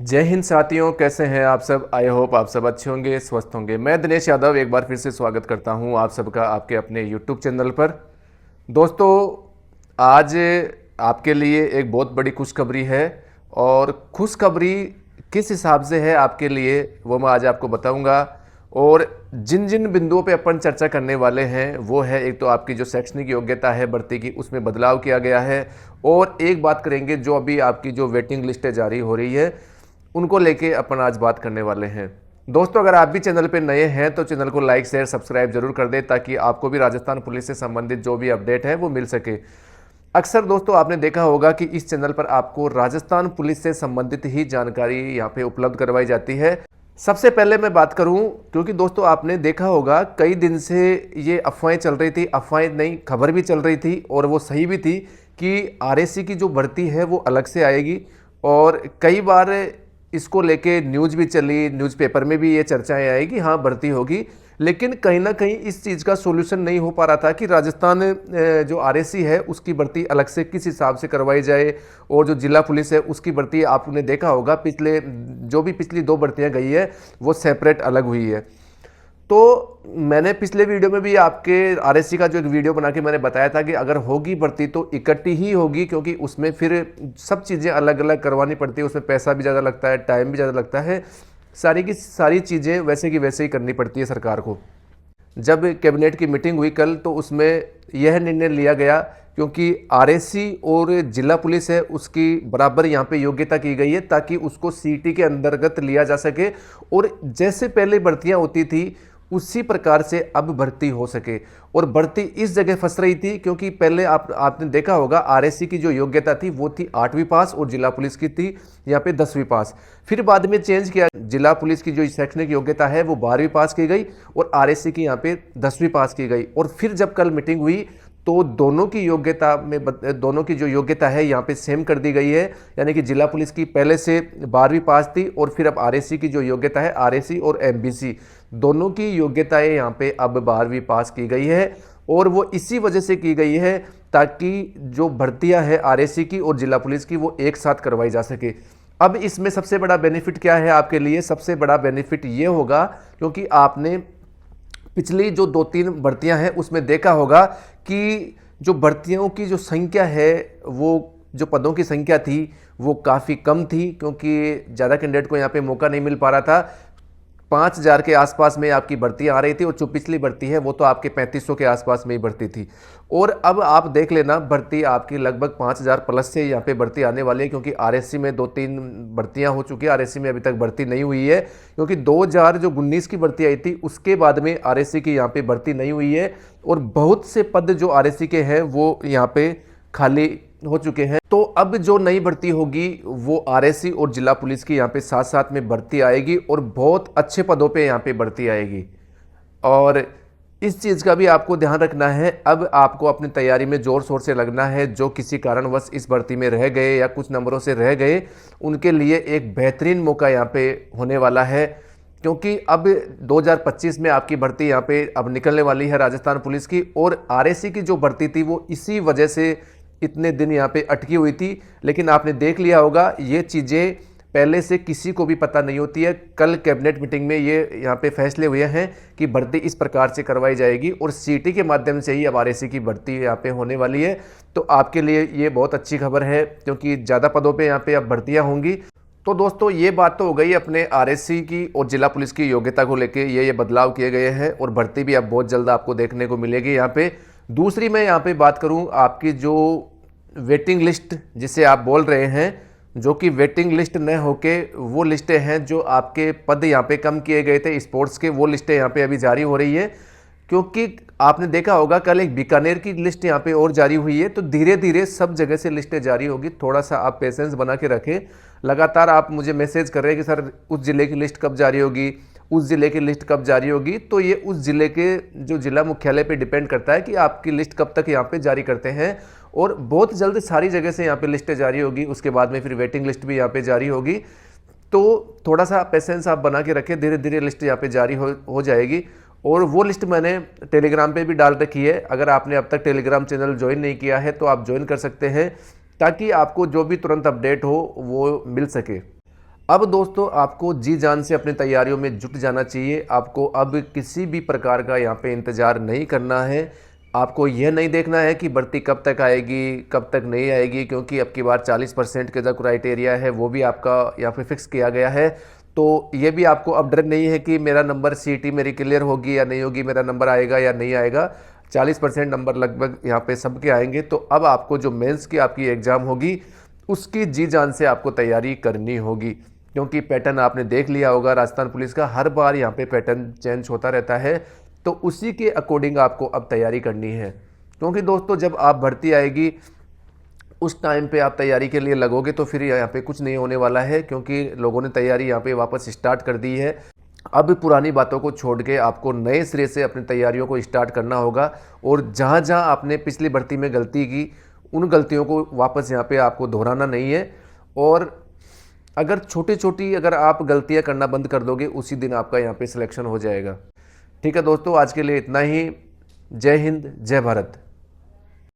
जय हिंद साथियों, कैसे हैं आप सब। आई होप आप सब अच्छे होंगे, स्वस्थ होंगे। मैं दिनेश यादव एक बार फिर से स्वागत करता हूं आप सबका आपके अपने यूट्यूब चैनल पर। दोस्तों, आज आपके लिए एक बहुत बड़ी खुशखबरी है। और खुशखबरी किस हिसाब से है आपके लिए वो मैं आज आपको बताऊंगा। और जिन जिन बिंदुओं पे अपन चर्चा करने वाले हैं वो है, एक तो आपकी जो शैक्षणिक योग्यता है भर्ती की, उसमें बदलाव किया गया है। और एक बात करेंगे, जो अभी आपकी जो वेटिंग लिस्टें जारी हो रही है उनको लेके अपन आज बात करने वाले हैं। दोस्तों, अगर आप भी चैनल पे नए हैं तो चैनल को लाइक शेयर सब्सक्राइब जरूर कर दें, ताकि आपको भी राजस्थान पुलिस से संबंधित जो भी अपडेट है वो मिल सके। अक्सर दोस्तों आपने देखा होगा कि इस चैनल पर आपको राजस्थान पुलिस से संबंधित ही जानकारी यहाँ पे उपलब्ध करवाई जाती है। सबसे पहले मैं बात करूं, क्योंकि दोस्तों आपने देखा होगा कई दिन से ये अफवाहें चल रही थी, अफवाहें नहीं खबर भी चल रही थी और वो सही भी थी कि आरएससी की जो भर्ती है वो अलग से आएगी। और कई बार इसको लेके न्यूज़ भी चली, न्यूज़पेपर में भी ये चर्चाएं आई कि हाँ भर्ती होगी। लेकिन कहीं ना कहीं इस चीज़ का सोल्यूशन नहीं हो पा रहा था कि राजस्थान जो आरएससी है उसकी भर्ती अलग से किस हिसाब से करवाई जाए, और जो जिला पुलिस है उसकी भर्ती आपने देखा होगा पिछली 2 भर्तियां गई है वो सेपरेट अलग हुई है। तो मैंने पिछले वीडियो में भी आपके आरएससी का जो एक वीडियो बना के मैंने बताया था कि अगर होगी भर्ती तो इकट्ठी ही होगी, क्योंकि उसमें फिर सब चीज़ें अलग अलग करवानी पड़ती है, उसमें पैसा भी ज़्यादा लगता है, टाइम भी ज़्यादा लगता है, सारी की सारी चीज़ें वैसे की वैसे ही करनी पड़ती है सरकार को। जब कैबिनेट की मीटिंग हुई कल, तो उसमें यह निर्णय लिया गया, क्योंकि आरएससी और जिला पुलिस है उसकी बराबर यहाँ पे योग्यता की गई है, ताकि उसको सीटी के अंतर्गत लिया जा सके और जैसे पहले भर्तियां होती थी उसी प्रकार से अब भर्ती हो सके। और भर्ती इस जगह फंस रही थी क्योंकि पहले आपने देखा होगा आरएससी की जो योग्यता थी वो थी 8वीं पास और जिला पुलिस की थी यहाँ पे 10वीं पास। फिर बाद में चेंज किया, जिला पुलिस की जो शैक्षणिक योग्यता है वो 12वीं पास की गई और आरएससी की यहाँ पे 10वीं पास की गई। और फिर जब कल मीटिंग हुई तो दोनों की योग्यता में दोनों की जो योग्यता है यहाँ पे सेम कर दी गई है। यानी कि जिला पुलिस की पहले से 12वीं पास थी और फिर अब आरएससी की जो योग्यता है, आरएससी और एमबीसी दोनों की योग्यताएं यहाँ पे अब 12वीं पास की गई है। और वो इसी वजह से की गई है ताकि जो भर्तियां हैं आरएससी की और जिला पुलिस की वो एक साथ करवाई जा सके। अब इसमें सबसे बड़ा बेनिफिट क्या है आपके लिए? सबसे बड़ा बेनिफिट ये होगा, क्योंकि आपने पिछली जो 2-3 भर्तियां हैं उसमें देखा होगा कि जो भर्तियों की जो संख्या है, वो जो पदों की संख्या थी वो काफ़ी कम थी, क्योंकि ज़्यादा कैंडिडेट को यहाँ पे मौका नहीं मिल पा रहा था। 5,000 के आसपास में आपकी भर्ती आ रही थी और जो पिछली भर्ती है वो तो आपके 3500 के आसपास में ही भर्ती थी। और अब आप देख लेना, भर्ती आपकी लगभग 5,000 प्लस से यहाँ पे भर्ती आने वाली है, क्योंकि आरएससी में 2-3 भर्तियां हो चुकी है, आरएससी में अभी तक भर्ती नहीं हुई है, क्योंकि 2019 की भर्ती आई थी उसके बाद में आरएससी की यहाँ पे भर्ती नहीं हुई है। और बहुत से पद जो आरएससी के हैं वो यहाँ पे खाली हो चुके हैं। तो अब जो नई भर्ती होगी वो आरएससी और जिला पुलिस की यहाँ पे साथ साथ में भर्ती आएगी और बहुत अच्छे पदों पे यहाँ पे भर्ती आएगी। और इस चीज़ का भी आपको ध्यान रखना है। अब आपको अपनी तैयारी में जोर शोर से लगना है। जो किसी कारणवश इस भर्ती में रह गए या कुछ नंबरों से रह गए, उनके लिए एक बेहतरीन मौका यहाँ पे होने वाला है, क्योंकि अब 2025 में आपकी भर्ती यहाँ पे अब निकलने वाली है राजस्थान पुलिस की। और आरएससी की जो भर्ती थी वो इसी वजह से इतने दिन यहाँ पे अटकी हुई थी। लेकिन आपने देख लिया होगा ये चीज़ें पहले से किसी को भी पता नहीं होती है। कल कैबिनेट मीटिंग में ये यहाँ पे फैसले हुए हैं कि भर्ती इस प्रकार से करवाई जाएगी और सीटी के माध्यम से ही अब आरएससी की भर्ती यहाँ पे होने वाली है। तो आपके लिए ये बहुत अच्छी खबर है, क्योंकि ज़्यादा पदों पे यहाँ पे अब भर्तियाँ होंगी। तो दोस्तों, ये बात तो हो गई अपने आरएससी की और जिला पुलिस की योग्यता को लेके, ये बदलाव किए गए हैं और भर्ती भी अब बहुत जल्द आपको देखने को मिलेगी यहाँ पे। दूसरी मैं यहाँ पे बात करूँ, आपकी जो वेटिंग लिस्ट जिसे आप बोल रहे हैं, जो कि वेटिंग लिस्ट न होके वो लिस्टें हैं जो आपके पद यहाँ पे कम किए गए थे स्पोर्ट्स के, वो लिस्टें यहाँ पे अभी जारी हो रही है। क्योंकि आपने देखा होगा कल एक बीकानेर की लिस्ट यहाँ पे और जारी हुई है, तो धीरे धीरे सब जगह से लिस्टें जारी होगी। थोड़ा सा आप पेशेंस बना के रखें। लगातार आप मुझे मैसेज कर रहे हैं कि सर उस ज़िले की लिस्ट कब जारी होगी, उस ज़िले की लिस्ट कब जारी होगी। तो ये उस ज़िले के जो जिला मुख्यालय पे डिपेंड करता है कि आपकी लिस्ट कब तक यहाँ पे जारी करते हैं। और बहुत जल्द सारी जगह से यहाँ पे लिस्टें जारी होगी, उसके बाद में फिर वेटिंग लिस्ट भी यहाँ पे जारी होगी। तो थोड़ा सा पेशेंस आप बना के रखें, धीरे धीरे लिस्ट यहाँ पे जारी हो जाएगी। और वो लिस्ट मैंने टेलीग्राम पे भी डाल रखी है। अगर आपने अब तक टेलीग्राम चैनल ज्वाइन नहीं किया है तो आप ज्वाइन कर सकते हैं, ताकि आपको जो भी तुरंत अपडेट हो वो मिल सके। अब दोस्तों आपको जी जान से अपनी तैयारियों में जुट जाना चाहिए। आपको अब किसी भी प्रकार का यहाँ पे इंतज़ार नहीं करना है। आपको यह नहीं देखना है कि भर्ती कब तक आएगी, कब तक नहीं आएगी, क्योंकि अब की बार 40% के जो क्राइटेरिया है वो भी आपका यहाँ पे फिक्स किया गया है। तो ये भी आपको अब डर नहीं है कि मेरा नंबर सीईटी मेरी क्लियर होगी या नहीं होगी, मेरा नंबर आएगा या नहीं आएगा। 40% नंबर लगभग यहाँ पे सबके आएंगे। तो अब आपको जो मेंस की आपकी एग्ज़ाम होगी उसकी जी जान से आपको तैयारी करनी होगी, क्योंकि पैटर्न आपने देख लिया होगा राजस्थान पुलिस का, हर बार यहाँ पे पैटर्न चेंज होता रहता है। तो उसी के अकॉर्डिंग आपको अब तैयारी करनी है, क्योंकि दोस्तों जब आप भर्ती आएगी उस टाइम पे आप तैयारी के लिए लगोगे तो फिर यहाँ पे कुछ नहीं होने वाला है, क्योंकि लोगों ने तैयारी यहाँ पे वापस स्टार्ट कर दी है। अब पुरानी बातों को छोड़ के आपको नए सिरे से अपनी तैयारियों को स्टार्ट करना होगा, और जहाँ जहाँ आपने पिछली भर्ती में गलती की उन गलतियों को वापस यहाँ पे आपको दोहराना नहीं है। और अगर छोटी छोटी अगर आप गलतियाँ करना बंद कर दोगे उसी दिन आपका यहाँ पे सिलेक्शन हो जाएगा। ठीक है दोस्तों, आज के लिए इतना ही। जय हिंद, जय भारत।